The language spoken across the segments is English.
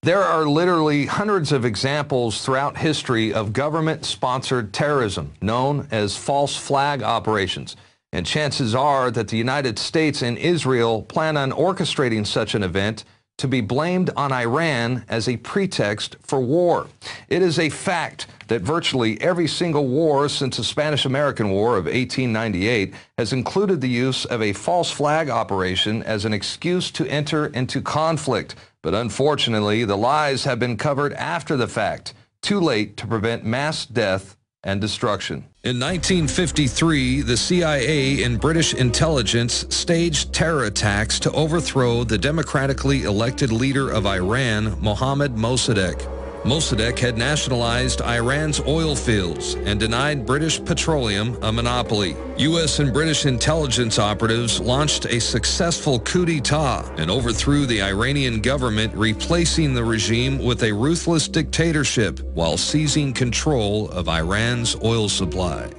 There are literally hundreds of examples throughout history of government-sponsored terrorism, known as false flag operations. And chances are that the United States and Israel plan on orchestrating such an event to be blamed on Iran as a pretext for war. It is a fact that virtually every single war since the Spanish-American War of 1898 has included the use of a false flag operation as an excuse to enter into conflict. But unfortunately, the lies have been covered after the fact, too late to prevent mass death and destruction. In 1953, the CIA and British intelligence staged terror attacks to overthrow the democratically elected leader of Iran, Mohammad Mosaddeq. Mosaddeq had nationalized Iran's oil fields and denied British petroleum a monopoly. U.S. and British intelligence operatives launched a successful coup d'etat and overthrew the Iranian government, replacing the regime with a ruthless dictatorship while seizing control of Iran's oil supply.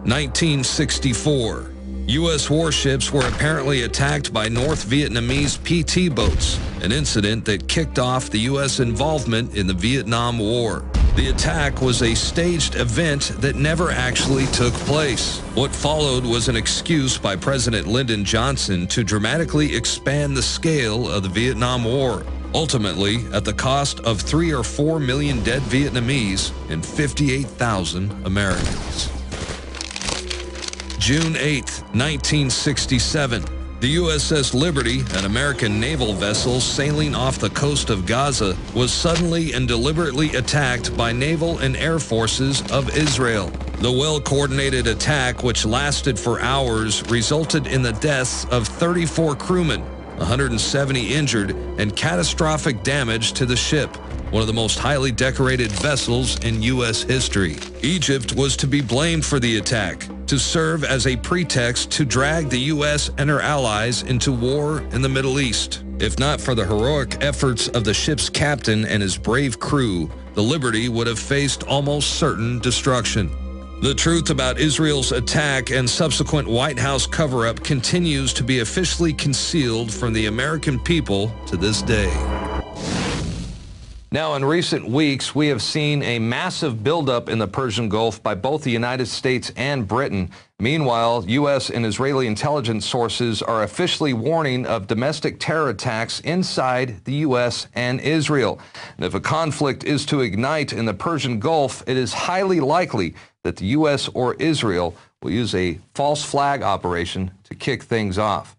1964. U.S. warships were apparently attacked by North Vietnamese PT boats, an incident that kicked off the U.S. involvement in the Vietnam War. The attack was a staged event that never actually took place. What followed was an excuse by President Lyndon Johnson to dramatically expand the scale of the Vietnam War, ultimately at the cost of 3 or 4 million dead Vietnamese and 58,000 Americans. June 8, 1967, the USS Liberty, an American naval vessel sailing off the coast of Gaza, was suddenly and deliberately attacked by naval and air forces of Israel. The well-coordinated attack, which lasted for hours, resulted in the deaths of 34 crewmen, 170 injured, and catastrophic damage to the ship, one of the most highly decorated vessels in U.S. history. Egypt was to be blamed for the attack, to serve as a pretext to drag the U.S. and her allies into war in the Middle East. If not for the heroic efforts of the ship's captain and his brave crew, the Liberty would have faced almost certain destruction. The truth about Israel's attack and subsequent White House cover-up continues to be officially concealed from the American people to this day. Now, in recent weeks, we have seen a massive buildup in the Persian Gulf by both the United States and Britain. Meanwhile, U.S. and Israeli intelligence sources are officially warning of domestic terror attacks inside the U.S. and Israel. And if a conflict is to ignite in the Persian Gulf, it is highly likely that the U.S. or Israel will use a false flag operation to kick things off.